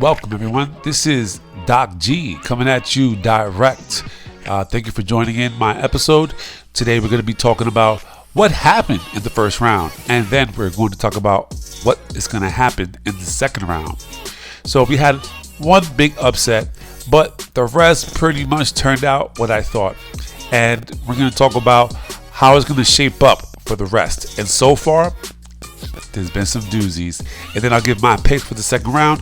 Welcome, everyone. This is Doc G coming at you direct. Thank you for joining in my episode. Today, we're going to be talking about what happened in the first round, and then we're going to talk about what is going to happen in the second round. So we had one big upset, but the rest pretty much turned out what I thought. And we're going to talk about how it's going to shape up for the rest. And so far, there's been some doozies. And then I'll give my picks for the second round.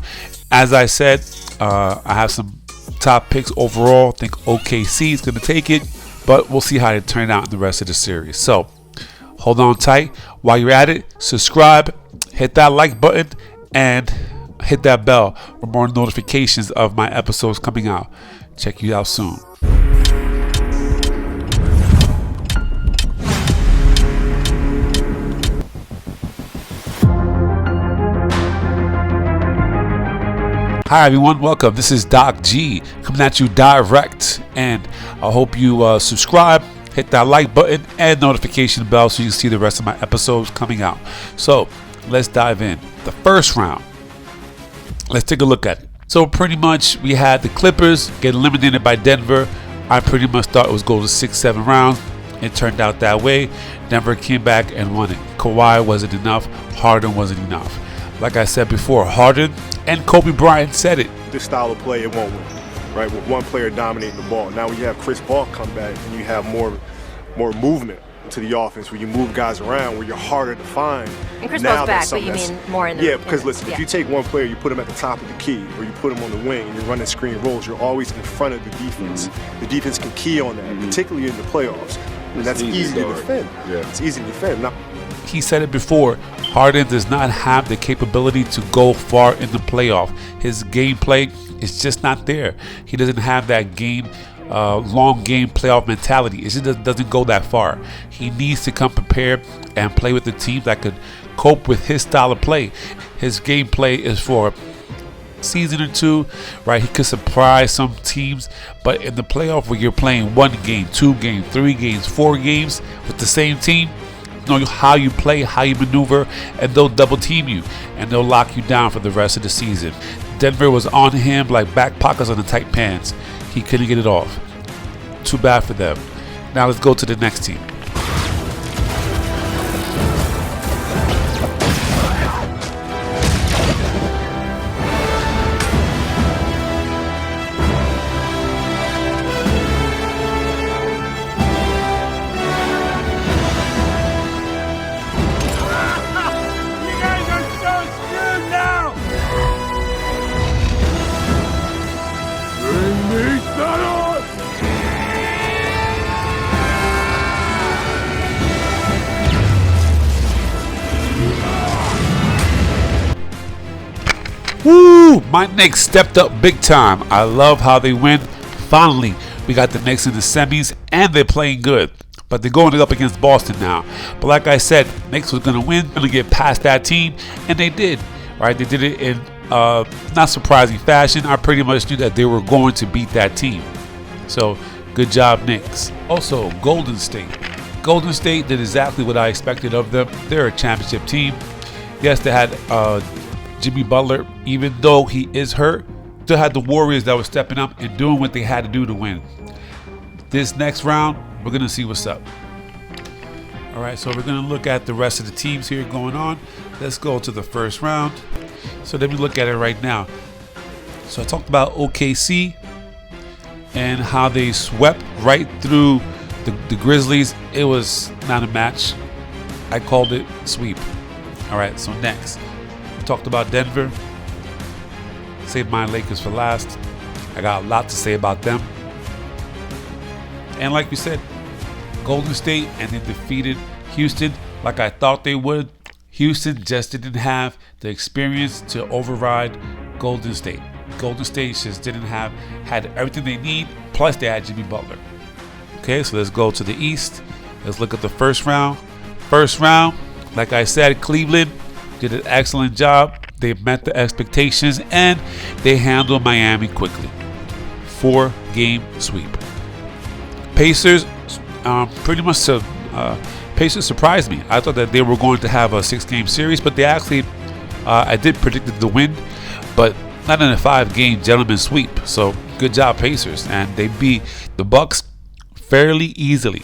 As I said, I have some top picks overall. I think OKC is going to take it, but we'll see how it turned out in the rest of the series. So hold on tight. While you're at it, subscribe, hit that like button, and hit that bell for more notifications of my episodes coming out. Check you out soon. Hi everyone, welcome. This is Doc G coming at you direct, and I hope you subscribe, hit that like button and notification bell so you can see the rest of my episodes coming out. So let's dive in. The first round, let's take a look at it. So pretty much we had the Clippers get eliminated by Denver. I pretty much thought it was going to 6-7 rounds. It turned out that way. Denver came back and won it. Kawhi wasn't enough. Harden wasn't enough. Like I said before, Harden and Kobe Bryant said it. This style of play, it won't win, right? With one player dominating the ball. Now when you have Chris Paul come back and you have more movement to the offense, where you move guys around, where you're harder to find. And Chris Paul's back, but you mean more in the... Yeah, because listen, if you take one player, you put him at the top of the key, or you put him on the wing, and you're running screen rolls, you're always in front of the defense. The defense can key on that, particularly in the playoffs. And that's easy to defend. Yeah. It's easy to defend. Now, he said it before, Harden does not have the capability to go far in the playoff. His gameplay is just not there. He doesn't have that long game playoff mentality. It just doesn't go that far. He needs to come prepared and play with the team that could cope with his style of play. His gameplay is for season or two, right? He could surprise some teams, but in the playoff where you're playing 1 game, 2 games, 3 games, 4 games with the same team, you know how you play, how you maneuver, and they'll double team you and they'll lock you down for the rest of the season. Denver was on him like back pockets on the tight pants. He couldn't get it off. Too bad for them. Now let's go to the next team. Woo! My Knicks stepped up big time. I love how they win. Finally, we got the Knicks in the semis, and they're playing good. But they're going up against Boston now. But like I said, Knicks was going to win, going to get past that team, and they did. Right? They did it in not surprising fashion. I pretty much knew that they were going to beat that team. So, good job, Knicks. Also, Golden State. Golden State did exactly what I expected of them. They're a championship team. Yes, they had Jimmy Butler, even though he is hurt, still had the Warriors that were stepping up and doing what they had to do to win. This next round, we're going to see what's up. All right, so we're going to look at the rest of the teams here going on. Let's go to the first round. So let me look at it right now. So I talked about OKC and how they swept right through the Grizzlies. It was not a match. I called it sweep. All right, so next. Talked about Denver. Saved my Lakers for last. I got a lot to say about them. And like we said, Golden State, and they defeated Houston like I thought they would. Houston just didn't have the experience to override Golden State. Golden State just had everything they need, plus they had Jimmy Butler. Okay, so let's go to the East. Let's look at the first round. First round, like I said, Cleveland did an excellent job. They met the expectations and they handled Miami quickly. 4-game sweep. Pacers, Pacers surprised me. I thought that they were going to have a 6-game series, but they actually, I did predict the win, but not in a 5-game gentleman sweep. So good job, Pacers, and they beat the Bucks fairly easily.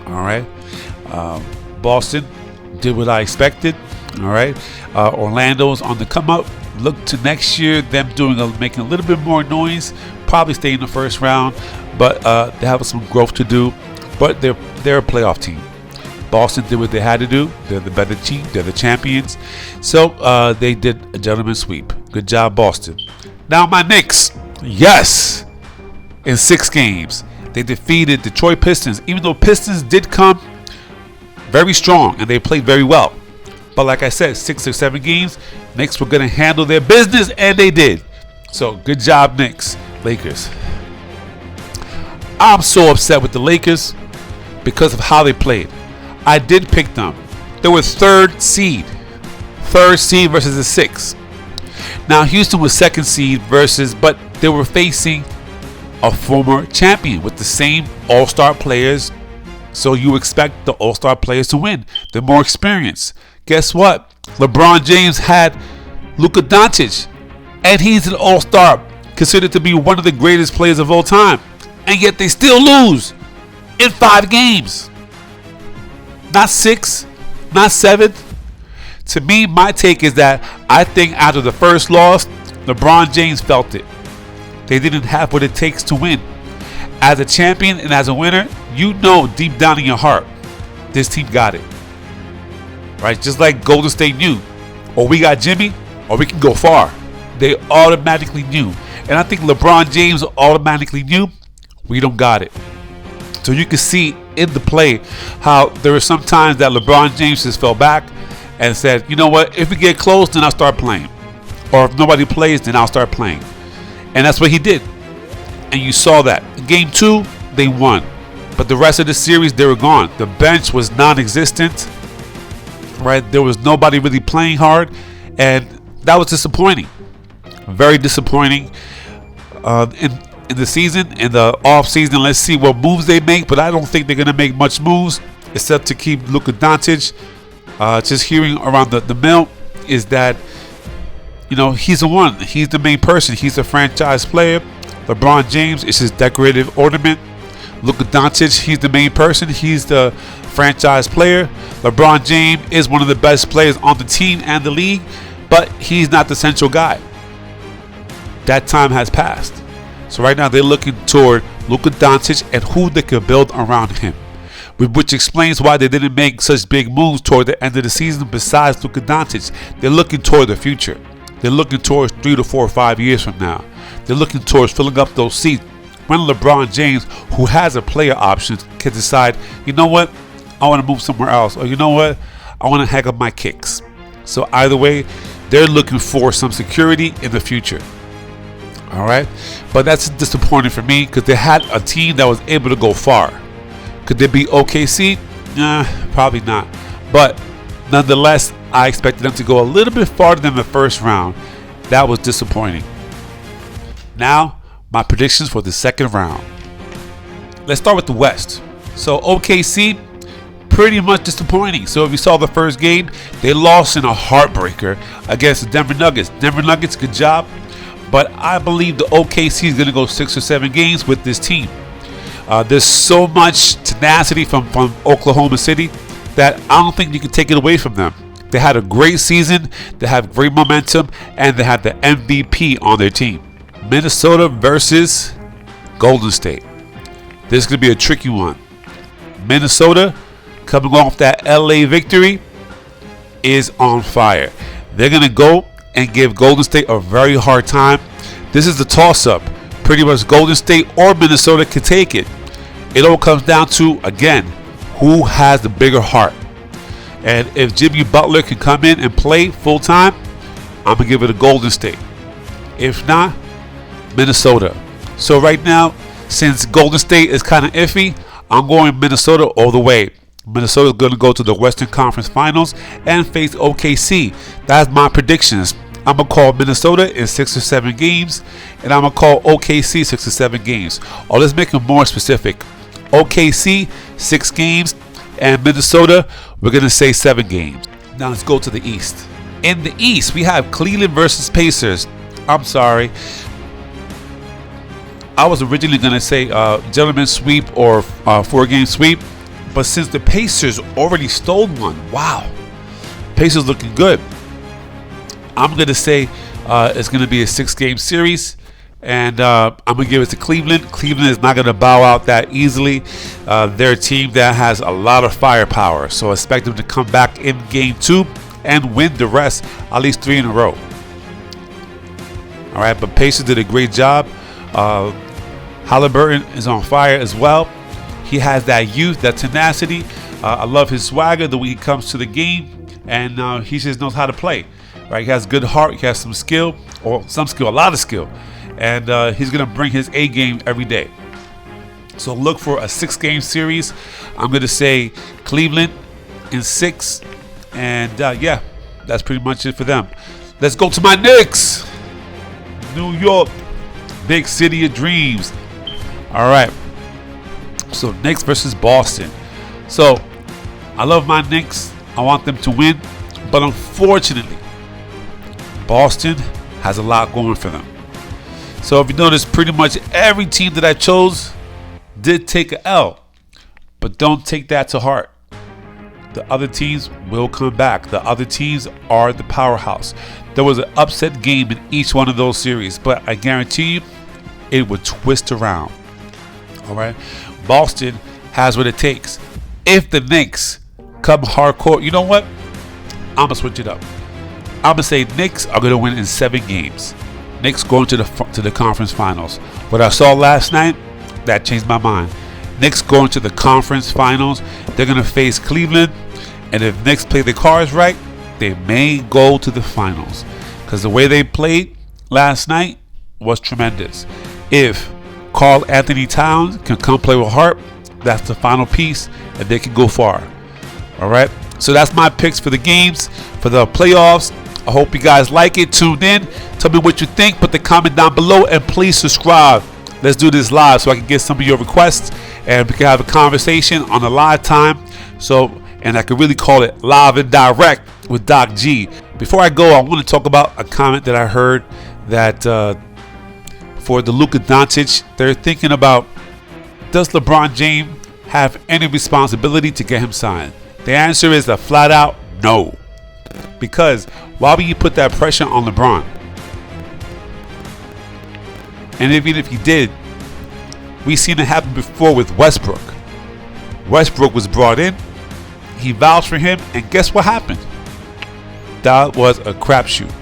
All right, Boston did what I expected. All right, Orlando's on the come up. Look to next year, them making a little bit more noise. Probably stay in the first round, but they have some growth to do. But they're a playoff team. Boston did what they had to do. They're the better team. They're the champions. So they did a gentleman's sweep. Good job, Boston. Now my Knicks, yes, in 6 games they defeated Detroit Pistons. Even though Pistons did come very strong and they played very well. But like I said, 6 or 7 games, Knicks were going to handle their business, and they did. So good job, Knicks. Lakers. I'm so upset with the Lakers because of how they played. I did pick them. They were third seed versus the 6th. Now Houston was 2nd seed but they were facing a former champion with the same all-star players. So you expect the all-star players to win. They're more experienced. Guess what? LeBron James had Luka Doncic, and he's an all-star, considered to be one of the greatest players of all time. And yet they still lose in 5 games. Not 6, not 7. To me, my take is that I think after the first loss, LeBron James felt it. They didn't have what it takes to win. As a champion and as a winner, you know deep down in your heart, this team got it. Right? Just like Golden State knew, or we got Jimmy, or we can go far. They automatically knew. And I think LeBron James automatically knew we don't got it. So you can see in the play how there were some times that LeBron James just fell back and said, you know what, if we get close, then I'll start playing. Or if nobody plays, then I'll start playing. And that's what he did. And you saw that. In Game 2, they won. But the rest of the series, they were gone. The bench was non-existent. Right? There was nobody really playing hard. And that was disappointing. Very disappointing. In the season, in the off season, let's see what moves they make. But I don't think they're going to make much moves except to keep Luka Doncic. Just hearing around the mill is that, you know, he's the one. He's the main person. He's a franchise player. LeBron James is his decorative ornament. Luka Doncic, he's the main person. He's the franchise player. LeBron James is one of the best players on the team and the league, but he's not the central guy. That time has passed. So right now they're looking toward Luka Doncic and who they could build around him, which explains why they didn't make such big moves toward the end of the season besides Luka Doncic. They're looking toward the future. They're looking towards 3 to 4 or 5 years from now. They're looking towards filling up those seats when LeBron James, who has a player option, can decide, you know what, I want to move somewhere else, or you know what, I want to hang up my kicks. So either way, they're looking for some security in the future. All right, but that's disappointing for me because they had a team that was able to go far. Could they beat OKC? Nah, probably not. But nonetheless, I expected them to go a little bit farther than the first round. That was disappointing. Now, my predictions for the second round. Let's start with the West. So OKC, pretty much disappointing. So if you saw the first game, they lost in a heartbreaker against the Denver Nuggets. Denver Nuggets, good job. But I believe the OKC is going to go 6 or 7 games with this team. There's so much tenacity from Oklahoma City that I don't think you can take it away from them. They had a great season, they have great momentum, and they have the MVP on their team. Minnesota versus Golden State. This is going to be a tricky one. Minnesota, coming off that LA victory, is on fire. They're going to go and give Golden State a very hard time. This is the toss-up. Pretty much Golden State or Minnesota can take it. It all comes down to, again, who has the bigger heart. And if Jimmy Butler can come in and play full-time, I'm going to give it to Golden State. If not, Minnesota. So right now, since Golden State is kind of iffy, I'm going Minnesota all the way. Minnesota is going to go to the Western Conference Finals and face OKC. That's my predictions. I'm going to call Minnesota in 6 or 7 games, and I'm going to call OKC 6 or 7 games. Or let's make it more specific. OKC, 6 games, and Minnesota, we're going to say 7 games. Now let's go to the East. In the East, we have Cleveland versus Pacers. I'm sorry. I was originally going to say gentleman sweep or 4-game sweep, but since the Pacers already stole one, wow, Pacers looking good. I'm going to say it's going to be a 6-game series, and I'm going to give it to Cleveland. Cleveland is not going to bow out that easily. They're a team that has a lot of firepower, so expect them to come back in game 2 and win the rest, at least 3 in a row. All right, but Pacers did a great job. Halliburton is on fire as well. He has that youth, that tenacity. I love his swagger, the way he comes to the game, and he just knows how to play. Right, he has good heart. He has some skill, a lot of skill, and he's gonna bring his A game every day. So look for a 6-game series. I'm gonna say Cleveland in 6, and yeah, that's pretty much it for them. Let's go to my Knicks. New York, big city of dreams. All right. So Knicks versus Boston. So I love my Knicks. I want them to win, but unfortunately, Boston has a lot going for them. So if you notice, pretty much every team that I chose did take an L, but don't take that to heart. The other teams will come back. The other teams are the powerhouse. There was an upset game in each one of those series, but I guarantee you it would twist around. All right, Boston has what it takes. If the Knicks come hardcore, you know what? I'm gonna switch it up. I'm gonna say Knicks are gonna win in 7 games. Knicks going to the conference finals. What I saw last night, that changed my mind. Knicks going to the conference finals. They're gonna face Cleveland, and if Knicks play the cards right, they may go to the finals. Because the way they played last night was tremendous. If Karl Anthony Towns can come play with heart, that's the final piece, and they can go far. All right. So that's my picks for the games, for the playoffs. I hope you guys like it. Tuned in. Tell me what you think. Put the comment down below, and please subscribe. Let's do this live so I can get some of your requests, and we can have a conversation on a live time. And I could really call it live and direct with Doc G. Before I go, I want to talk about a comment that I heard that for the Luka Doncic, they're thinking about, does LeBron James have any responsibility to get him signed? The answer is a flat out no. Because why would you put that pressure on LeBron? And even if you did, we've seen it happen before with Westbrook. Westbrook was brought in, he vouched for him, and guess what happened? That was a crapshoot.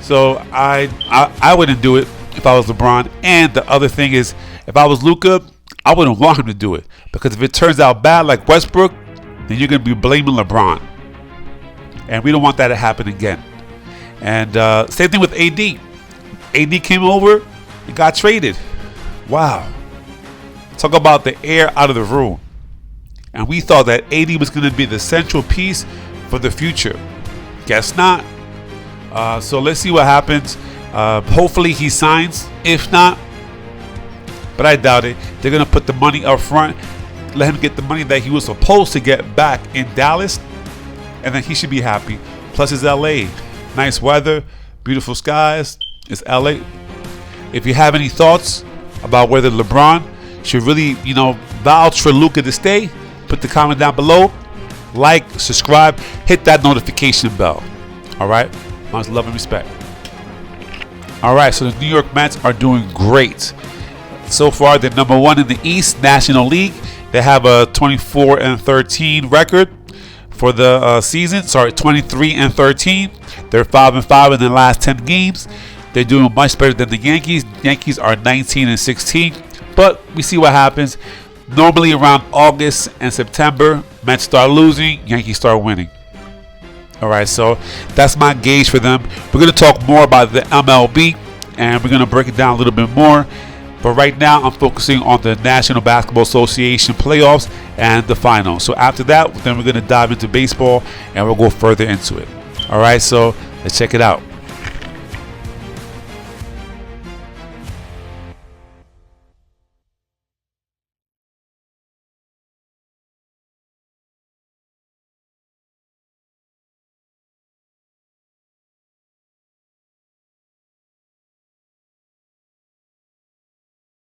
So I wouldn't do it if I was LeBron. And the other thing is, if I was Luka, I wouldn't want him to do it, because if it turns out bad like Westbrook, then you're going to be blaming LeBron, and we don't want that to happen again. And same thing with AD. AD came over and got traded. Wow. Talk about the air out of the room. And we thought that AD was going to be the central piece for the future. Guess not. So let's see what happens. Hopefully he signs. If not, but I doubt it, they're going to put the money up front, let him get the money that he was supposed to get back in Dallas, and then he should be happy. Plus it's LA. Nice weather, beautiful skies. It's LA. If you have any thoughts about whether LeBron should really, vouch for Luka to stay, put the comment down below. Like, subscribe, hit that notification bell. All right? Much love and respect. All right, so the New York Mets are doing great. So far, they're number 1 in the East National League. They have a 24-13 record for the season. 23-13. They're 5-5 in the last 10 games. They're doing much better than the Yankees. Yankees are 19-16. But we see what happens. Normally around August and September, Mets start losing, Yankees start winning. All right, so that's my gauge for them. We're going to talk more about the MLB, and we're going to break it down a little bit more. But right now, I'm focusing on the National Basketball Association playoffs and the finals. So after that, then we're going to dive into baseball, and we'll go further into it. All right, so let's check it out.